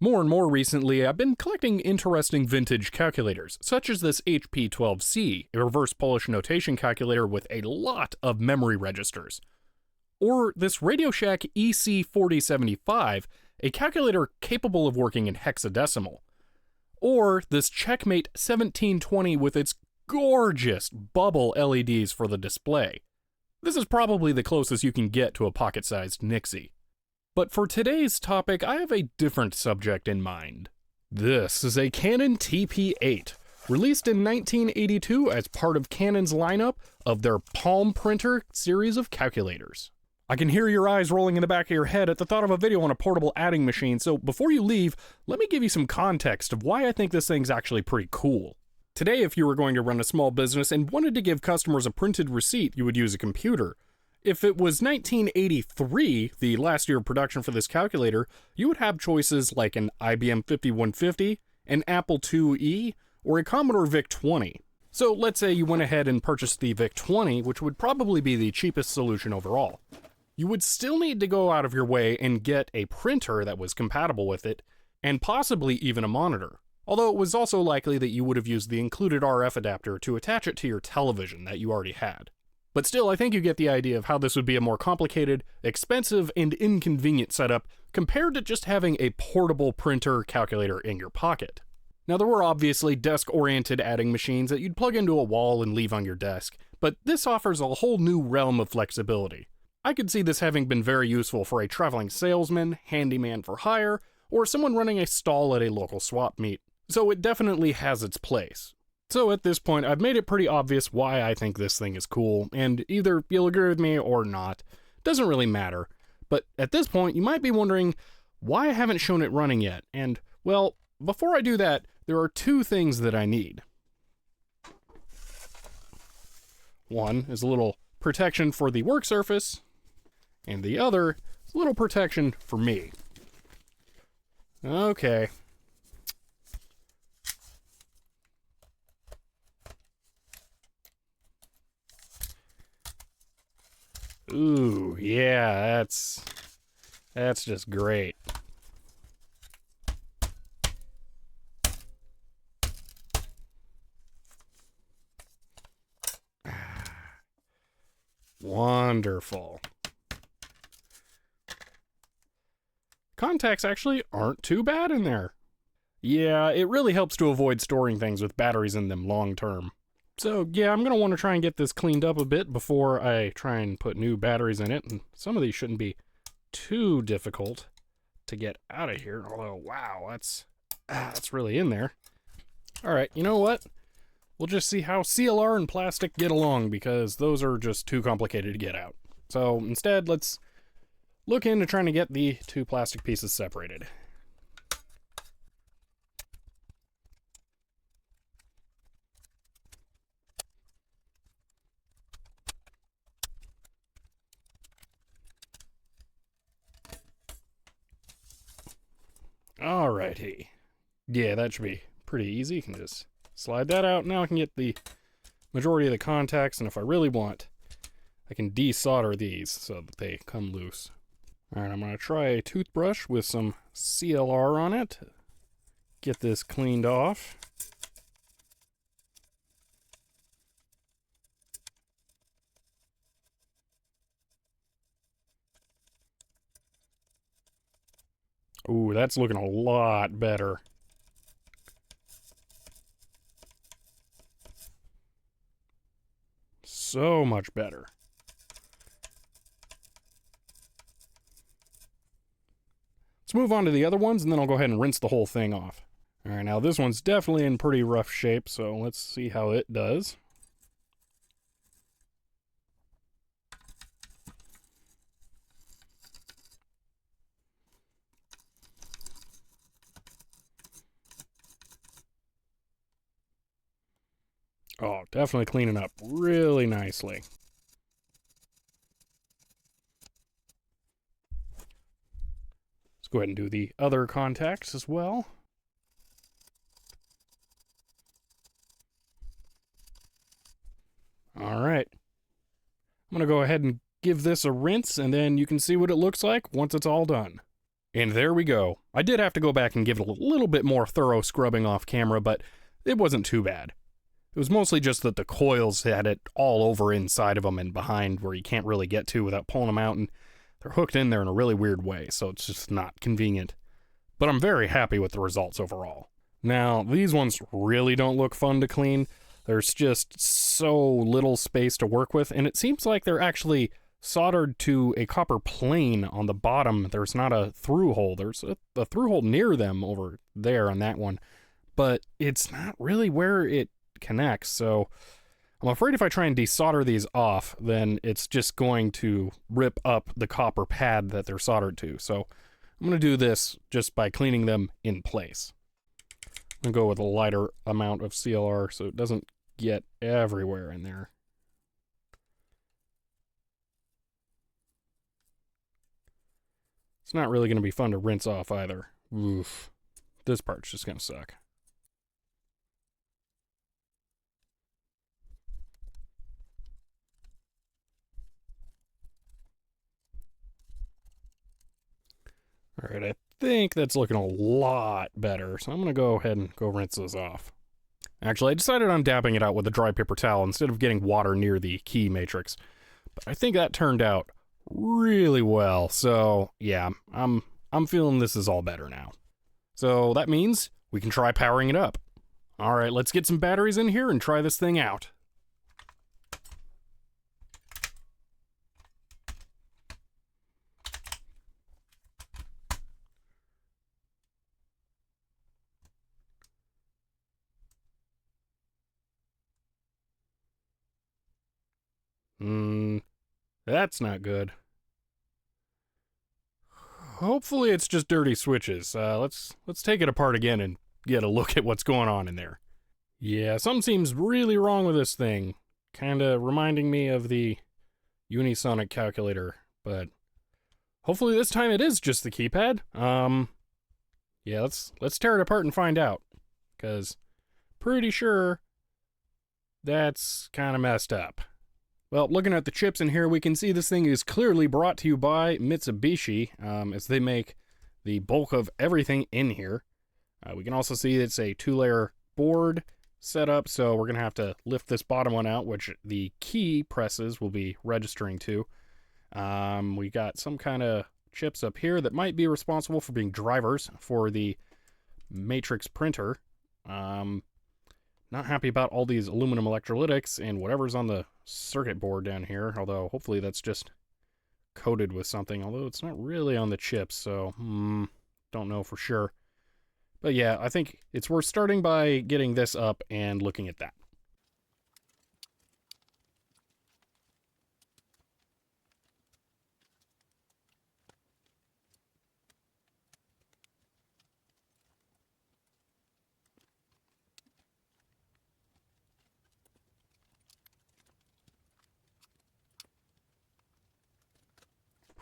More and more recently, I've been collecting interesting vintage calculators, such as this HP12C, a reverse Polish notation calculator with a lot of memory registers. Or this Radio Shack EC4075, a calculator capable of working in hexadecimal. Or this Checkmate 1720 with its gorgeous bubble LEDs for the display. This is probably the closest you can get to a pocket-sized Nixie. But for today's topic, I have a different subject in mind. This is a Canon TP-8, released in 1982 as part of Canon's lineup of their Palm Printer series of calculators. I can hear your eyes rolling in the back of your head at the thought of a video on a portable adding machine, so before you leave, let me give you some context of why I think this thing's actually pretty cool. Today, if you were going to run a small business and wanted to give customers a printed receipt, you would use a computer. If it was 1983, the last year of production for this calculator, you would have choices like an IBM 5150, an Apple IIe, or a Commodore VIC-20. So let's say you went ahead and purchased the VIC-20, which would probably be the cheapest solution overall. You would still need to go out of your way and get a printer that was compatible with it, and possibly even a monitor. Although it was also likely that you would have used the included RF adapter to attach it to your television that you already had. But still, I think you get the idea of how this would be a more complicated, expensive, and inconvenient setup compared to just having a portable printer calculator in your pocket. Now, there were obviously desk-oriented adding machines that you'd plug into a wall and leave on your desk, but this offers a whole new realm of flexibility. I could see this having been very useful for a traveling salesman, handyman for hire, or someone running a stall at a local swap meet, so it definitely has its place. So at this point, I've made it pretty obvious why I think this thing is cool, and either you'll agree with me or not. Doesn't really matter. But at this point, you might be wondering why I haven't shown it running yet, and, well, before I do that, there are two things that I need. One is a little protection for the work surface, and the other is a little protection for me. Okay. Ooh, yeah, that's just great. Wonderful. Contacts actually aren't too bad in there. Yeah, it really helps to avoid storing things with batteries in them long term. So yeah, I'm going to want to try and get this cleaned up a bit before I try and put new batteries in it, and some of these shouldn't be too difficult to get out of here, although wow, that's really in there. Alright, you know what? We'll just see how CLR and plastic get along, because those are just too complicated to get out. So instead, let's look into trying to get the two plastic pieces separated. Alrighty. Yeah, that should be pretty easy. You can just slide that out. Now I can get the majority of the contacts, and if I really want, I can desolder these so that they come loose. Alright, I'm going to try a toothbrush with some CLR on it. Get this cleaned off. Ooh, that's looking a lot better. So much better. Let's move on to the other ones, and then I'll go ahead and rinse the whole thing off. Alright, now this one's definitely in pretty rough shape, so let's see how it does. Oh, definitely cleaning up really nicely. Let's go ahead and do the other contacts as well. All right. I'm going to go ahead and give this a rinse, and then you can see what it looks like once it's all done. And there we go. I did have to go back and give it a little bit more thorough scrubbing off camera, but it wasn't too bad. It was mostly just that the coils had it all over inside of them and behind where you can't really get to without pulling them out, and they're hooked in there in a really weird way, so it's just not convenient. But I'm very happy with the results overall. Now, these ones really don't look fun to clean. There's just so little space to work with, and it seems like they're actually soldered to a copper plane on the bottom. There's not a through hole. There's a through hole near them over there on that one, but it's not really where it connects, so I'm afraid if I try and desolder these off, then it's just going to rip up the copper pad that they're soldered to. So I'm going to do this just by cleaning them in place. I'm going to go with a lighter amount of CLR so it doesn't get everywhere in there. It's not really going to be fun to rinse off either. Oof. This part's just going to suck. All right, I think that's looking a lot better, so I'm going to go ahead and go rinse those off. Actually, I decided on dabbing it out with a dry paper towel instead of getting water near the key matrix, but I think that turned out really well, so yeah, I'm feeling this is all better now. So that means we can try powering it up. All right, let's get some batteries in here and try this thing out. That's not good. Hopefully it's just dirty switches. Let's take it apart again and get a look at what's going on in there. Yeah, something seems really wrong with this thing. Kinda reminding me of the Unisonic calculator, but hopefully this time it is just the keypad. Yeah, let's tear it apart and find out, because pretty sure that's kind of messed up. Well, looking at the chips in here, we can see this thing is clearly brought to you by Mitsubishi, as they make the bulk of everything in here. We can also see it's a 2-layer board setup, so we're going to have to lift this bottom one out, which the key presses will be registering to. We got some kind of chips up here that might be responsible for being drivers for the matrix printer. Not happy about all these aluminum electrolytics and whatever's on the circuit board down here, although hopefully that's just coated with something, although it's not really on the chips, so don't know for sure. But yeah, I think it's worth starting by getting this up and looking at that.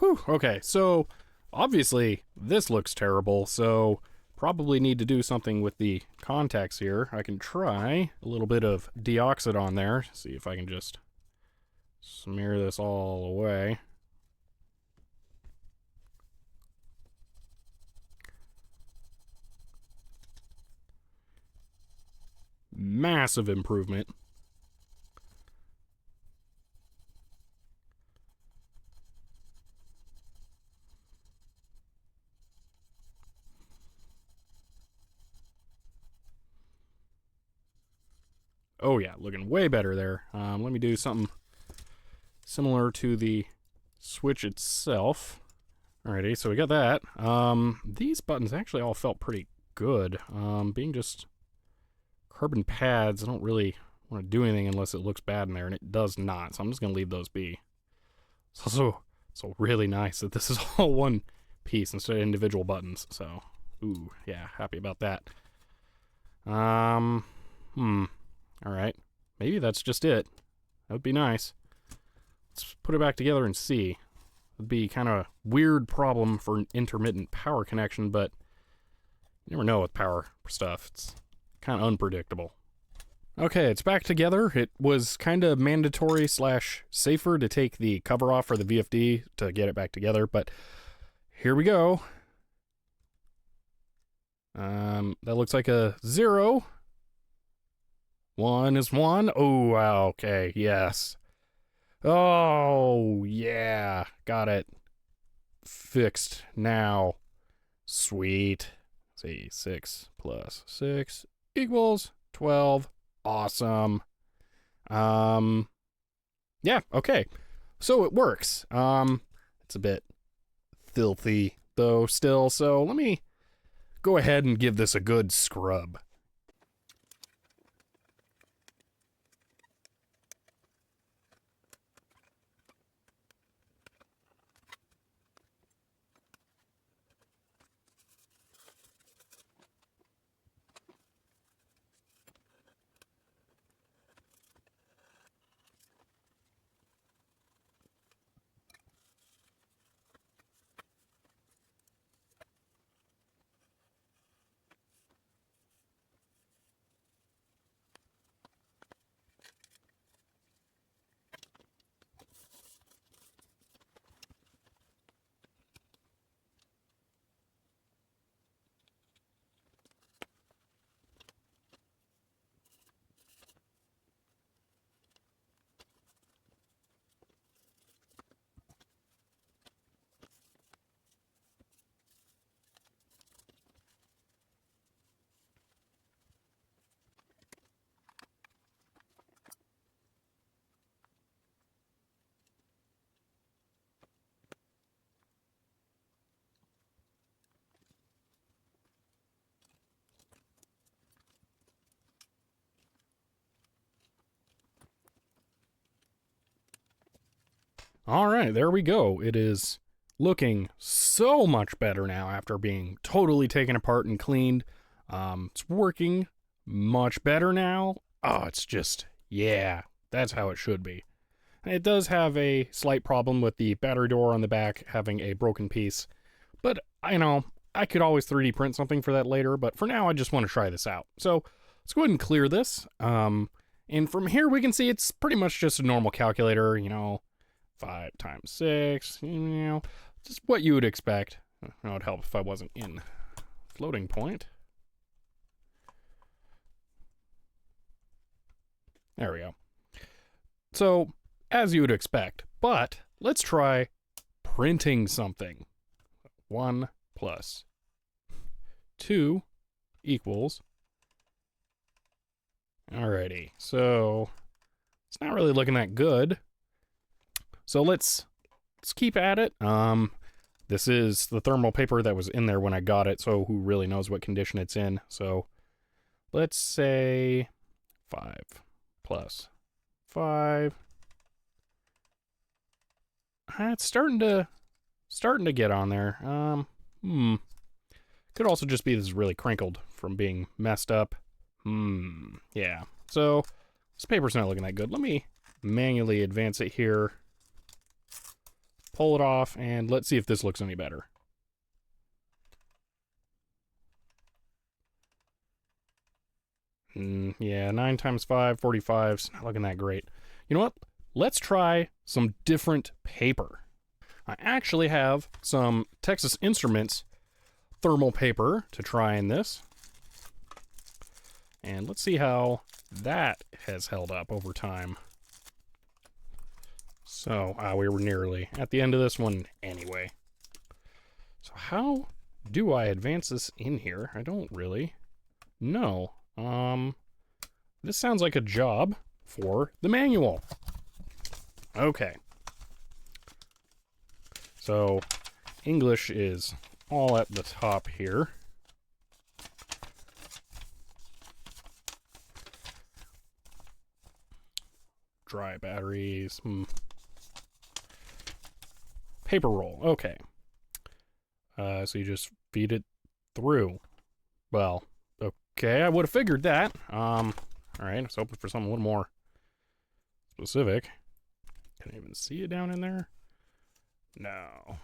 Whew, okay, so obviously this looks terrible, so probably need to do something with the contacts here. I can try a little bit of deoxide on there, see if I can just smear this all away. Massive improvement. Oh yeah, looking way better there. Let me do something similar to the switch itself. Alrighty, so we got that. These buttons actually all felt pretty good. Being just carbon pads, I don't really want to do anything unless it looks bad in there, and it does not, so I'm just going to leave those be. It's also really nice that this is all one piece instead of individual buttons, so, ooh, yeah, happy about that. Alright, maybe that's just it. That would be nice. Let's put it back together and see. It would be kind of a weird problem for an intermittent power connection, but you never know with power stuff. It's kind of unpredictable. Okay, it's back together. It was kind of mandatory / safer to take the cover off for the VFD to get it back together, but here we go. That looks like a 0. 1 is 1. Oh, wow, okay, yes. Oh, yeah, got it fixed now. Sweet. Let's see, 6 plus 6 equals 12. Awesome. Yeah, okay. So it works. It's a bit filthy though still, so let me go ahead and give this a good scrub. All right, there we go. It is looking so much better now after being totally taken apart and cleaned. It's working much better now. Oh, it's just, yeah, that's how it should be. It does have a slight problem with the battery door on the back having a broken piece, but I could always 3D print something for that later, but for now I just want to try this out. So let's go ahead and clear this. And from here we can see it's pretty much just a normal calculator, 5 times 6, just what you would expect. It would help if I wasn't in floating point. There we go. So, as you would expect, but let's try printing something. 1 plus 2 equals. Alrighty, so it's not really looking that good. So let's keep at it. This is the thermal paper that was in there when I got it, so who really knows what condition it's in. So let's say 5 plus 5. It's starting to get on there. Could also just be this is really crinkled from being messed up. Yeah. So this paper's not looking that good. Let me manually advance it here. Pull it off, and let's see if this looks any better. Yeah, 9 times 5, 45. It's not looking that great. You know what? Let's try some different paper. I actually have some Texas Instruments thermal paper to try in this. And let's see how that has held up over time. So, we were nearly at the end of this one anyway. So how do I advance this in here? I don't really know. This sounds like a job for the manual. Okay. So, English is all at the top here. Dry batteries. Paper roll. Okay. So you just feed it through. Well, okay, I would have figured that. All right, I was hoping for something a little more specific. Can I even see it down in there? No.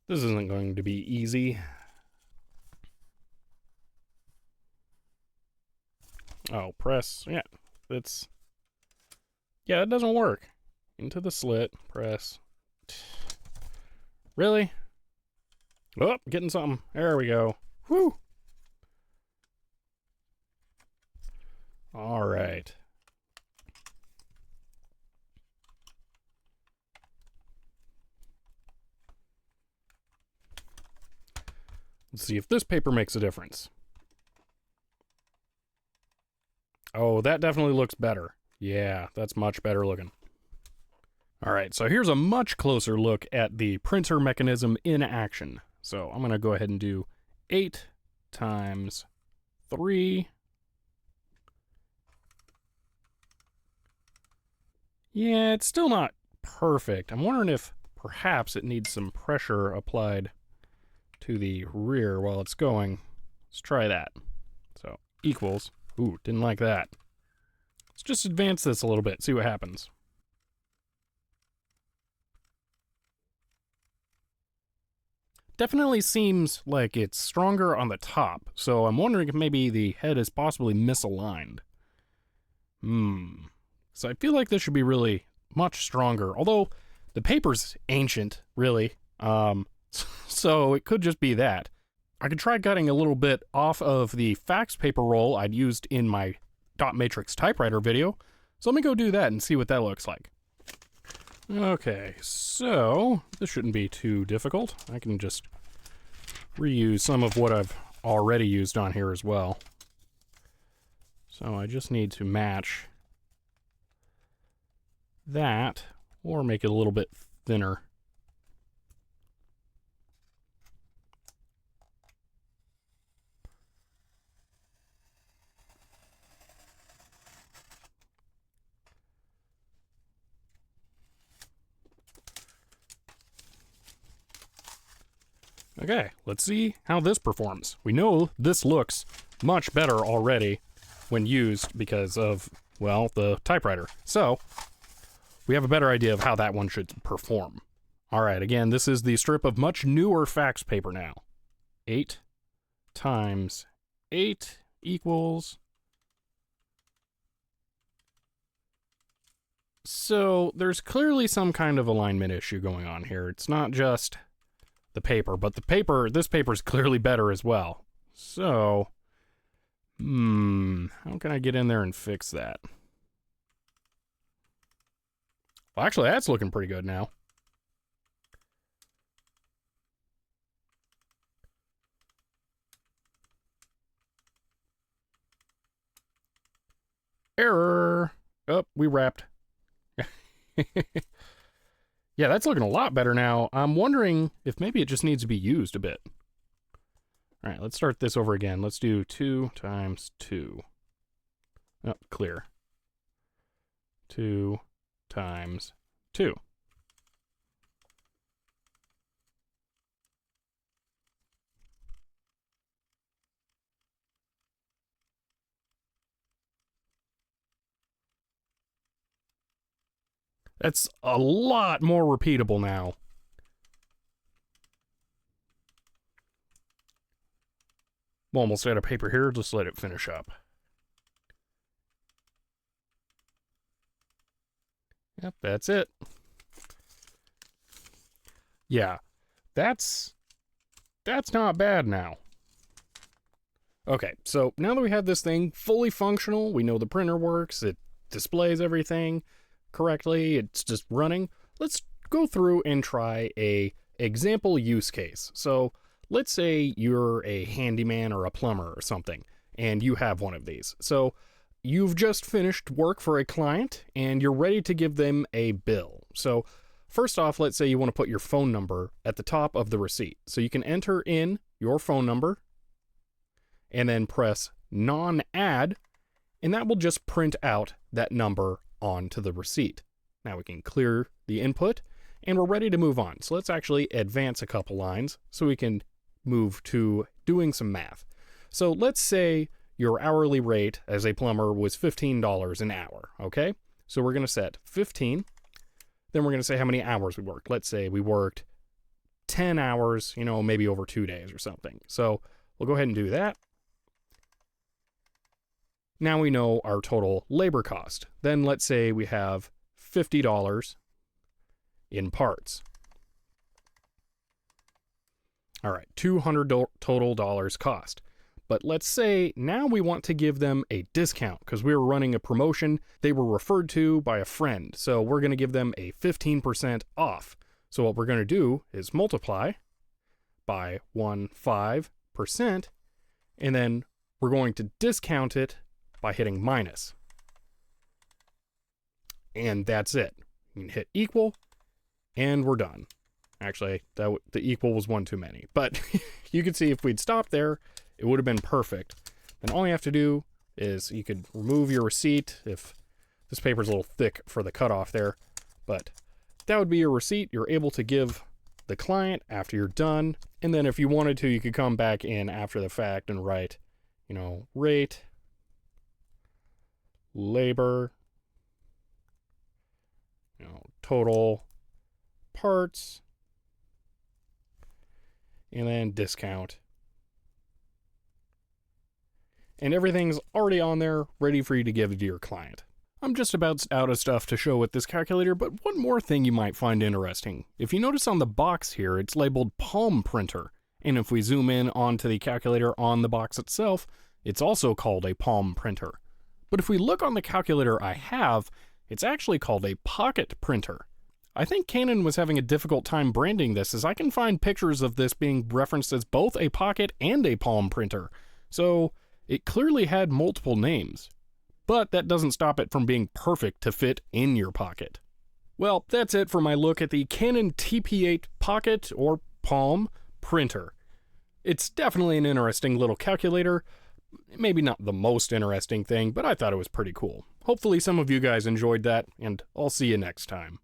This isn't going to be easy. Oh, press. Yeah, yeah, it doesn't work. Into the slit, press. Really? Oh, getting something. There we go. Whew. All right. Let's see if this paper makes a difference. Oh, that definitely looks better. Yeah, that's much better looking. All right, so here's a much closer look at the printer mechanism in action. So I'm going to go ahead and do 8 times 3. Yeah, it's still not perfect. I'm wondering if perhaps it needs some pressure applied to the rear while it's going. Let's try that. So equals. Ooh, didn't like that. Let's just advance this a little bit, see what happens. Definitely seems like it's stronger on the top, so I'm wondering if maybe the head is possibly misaligned. So I feel like this should be really much stronger, although the paper's ancient, really. So it could just be that. I could try cutting a little bit off of the fax paper roll I'd used in my dot matrix typewriter video. So let me go do that and see what that looks like. Okay, so this shouldn't be too difficult. I can just reuse some of what I've already used on here as well. So I just need to match that or make it a little bit thinner. Okay, let's see how this performs. We know this looks much better already when used because of, well, the typewriter. So, we have a better idea of how that one should perform. All right, again, this is the strip of much newer fax paper now. 8 times 8 equals... So, there's clearly some kind of alignment issue going on here. It's not just the paper, but this paper is clearly better as well. So, how can I get in there and fix that? Well, actually, that's looking pretty good now. Error. Oh, we wrapped. Yeah, that's looking a lot better now. I'm wondering if maybe it just needs to be used a bit. All right, let's start this over again. Let's do 2 times 2. Oh, clear. 2 times 2. That's a lot more repeatable now. I'm almost out of paper here. Just let it finish up. Yep, that's it. Yeah, that's not bad now. Okay, so now that we have this thing fully functional, we know the printer works, it displays everything correctly, it's just running. Let's go through and try a example use case. So let's say you're a handyman or a plumber or something, and you have one of these. So you've just finished work for a client, and you're ready to give them a bill. So first off, let's say you want to put your phone number at the top of the receipt. So you can enter in your phone number, and then press non-add, and that will just print out that number onto the receipt. Now we can clear the input, and we're ready to move on. So let's actually advance a couple lines so we can move to doing some math. So let's say your hourly rate as a plumber was $15 an hour, okay? So we're going to set 15. Then we're going to say how many hours we worked. Let's say we worked 10 hours, maybe over 2 days or something. So we'll go ahead and do that. Now we know our total labor cost. Then let's say we have $50 in parts. All right, $200 total dollars cost. But let's say now we want to give them a discount because we were running a promotion. They were referred to by a friend. So we're going to give them a 15% off. So what we're going to do is multiply by 15%, and then we're going to discount it by hitting minus. And that's it. You can hit equal, and we're done. Actually, the equal was one too many. But you can see if we'd stopped there, it would have been perfect. Then all you have to do is you could remove your receipt if this paper's a little thick for the cutoff there. But that would be your receipt. You're able to give the client after you're done. And then if you wanted to, you could come back in after the fact and write, rate, labor, total parts, and then discount. And everything's already on there, ready for you to give to your client. I'm just about out of stuff to show with this calculator, but one more thing you might find interesting. If you notice on the box here, it's labeled Palm Printer. And if we zoom in onto the calculator on the box itself, it's also called a Palm Printer. But if we look on the calculator I have, it's actually called a Pocket Printer. I think Canon was having a difficult time branding this, as I can find pictures of this being referenced as both a pocket and a palm printer. So it clearly had multiple names. But that doesn't stop it from being perfect to fit in your pocket. Well, that's it for my look at the Canon TP-8 Pocket or Palm Printer. It's definitely an interesting little calculator. Maybe not the most interesting thing, but I thought it was pretty cool. Hopefully some of you guys enjoyed that, and I'll see you next time.